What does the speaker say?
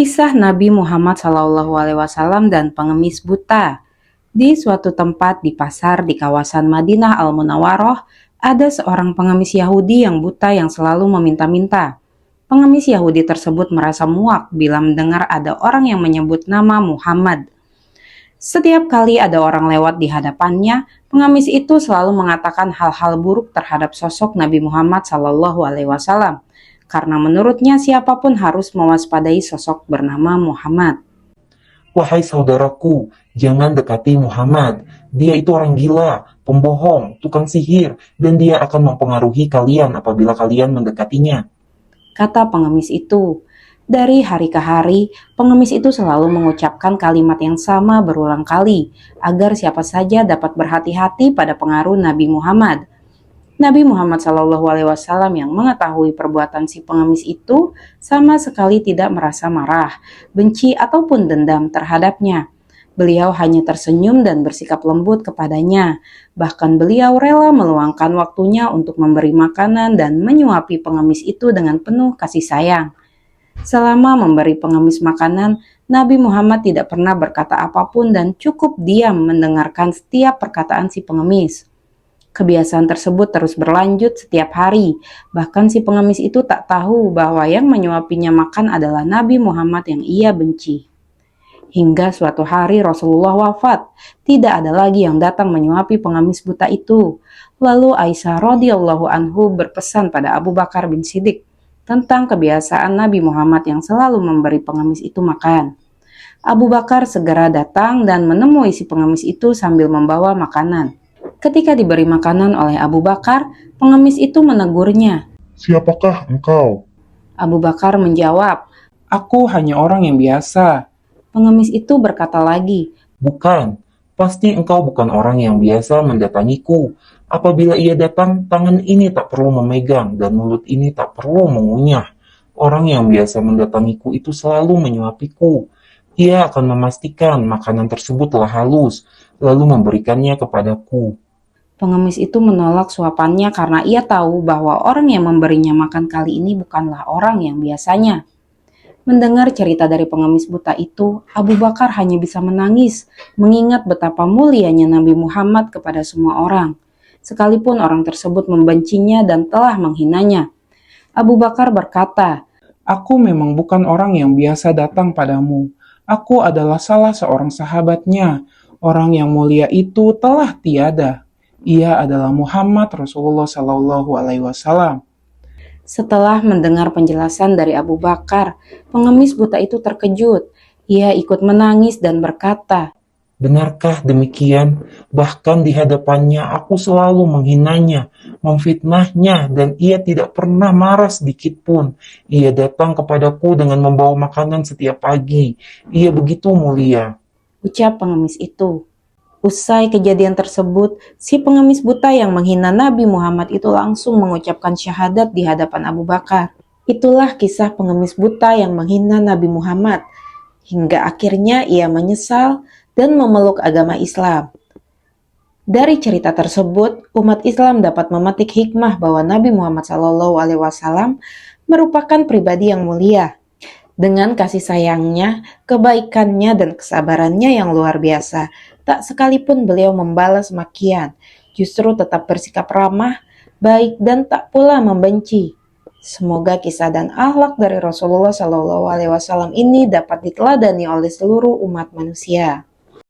Kisah Nabi Muhammad SAW dan pengemis buta. Di suatu tempat di pasar di kawasan Madinah Al-Munawwaroh, ada seorang pengemis Yahudi yang buta yang selalu meminta-minta. Pengemis Yahudi tersebut merasa muak bila mendengar ada orang yang menyebut nama Muhammad. Setiap kali ada orang lewat di hadapannya, pengemis itu selalu mengatakan hal-hal buruk terhadap sosok Nabi Muhammad SAW. Karena menurutnya siapapun harus mewaspadai sosok bernama Muhammad. Wahai saudaraku, jangan dekati Muhammad. Dia itu orang gila, pembohong, tukang sihir, dan dia akan mempengaruhi kalian apabila kalian mendekatinya. Kata pengemis itu. Dari hari ke hari, pengemis itu selalu mengucapkan kalimat yang sama berulang kali, agar siapa saja dapat berhati-hati pada pengaruh Nabi Muhammad. Nabi Muhammad SAW yang mengetahui perbuatan si pengemis itu sama sekali tidak merasa marah, benci ataupun dendam terhadapnya. Beliau hanya tersenyum dan bersikap lembut kepadanya. Bahkan beliau rela meluangkan waktunya untuk memberi makanan dan menyuapi pengemis itu dengan penuh kasih sayang. Selama memberi pengemis makanan, Nabi Muhammad tidak pernah berkata apapun dan cukup diam mendengarkan setiap perkataan si pengemis. Kebiasaan tersebut terus berlanjut setiap hari, bahkan si pengemis itu tak tahu bahwa yang menyuapinya makan adalah Nabi Muhammad yang ia benci. Hingga suatu hari Rasulullah wafat, tidak ada lagi yang datang menyuapi pengemis buta itu. Lalu Aisyah radhiyallahu anhu berpesan pada Abu Bakar bin Siddiq tentang kebiasaan Nabi Muhammad yang selalu memberi pengemis itu makan. Abu Bakar segera datang dan menemui si pengemis itu sambil membawa makanan. Ketika diberi makanan oleh Abu Bakar, pengemis itu menegurnya. Siapakah engkau? Abu Bakar menjawab. Aku hanya orang yang biasa. Pengemis itu berkata lagi. Bukan, pasti engkau bukan orang yang biasa mendatangiku. Apabila ia datang, tangan ini tak perlu memegang dan mulut ini tak perlu mengunyah. Orang yang biasa mendatangiku itu selalu menyuapiku. Ia akan memastikan makanan tersebut telah halus, lalu memberikannya kepadaku. Pengemis itu menolak suapannya karena ia tahu bahwa orang yang memberinya makan kali ini bukanlah orang yang biasanya. Mendengar cerita dari pengemis buta itu, Abu Bakar hanya bisa menangis, mengingat betapa mulianya Nabi Muhammad kepada semua orang. Sekalipun orang tersebut membencinya dan telah menghinanya. Abu Bakar berkata, Aku memang bukan orang yang biasa datang padamu. Aku adalah salah seorang sahabatnya. Orang yang mulia itu telah tiada. Ia adalah Muhammad Rasulullah SAW. Setelah mendengar penjelasan dari Abu Bakar, pengemis buta itu terkejut. Ia ikut menangis dan berkata, Benarkah demikian? Bahkan di hadapannya aku selalu menghinanya, memfitnahnya, dan ia tidak pernah marah sedikit pun. Ia datang kepadaku dengan membawa makanan setiap pagi. Ia begitu mulia. ucap pengemis itu. Usai kejadian tersebut, si pengemis buta yang menghina Nabi Muhammad itu langsung mengucapkan syahadat di hadapan Abu Bakar. Itulah kisah pengemis buta yang menghina Nabi Muhammad. Hingga akhirnya ia menyesal dan memeluk agama Islam. Dari cerita tersebut, umat Islam dapat memetik hikmah bahwa Nabi Muhammad SAW merupakan pribadi yang mulia. Dengan kasih sayangnya, kebaikannya, dan kesabarannya yang luar biasa, tak sekalipun beliau membalas makian, justru tetap bersikap ramah, baik, dan tak pula membenci. Semoga kisah dan akhlak dari Rasulullah SAW ini dapat diteladani oleh seluruh umat manusia.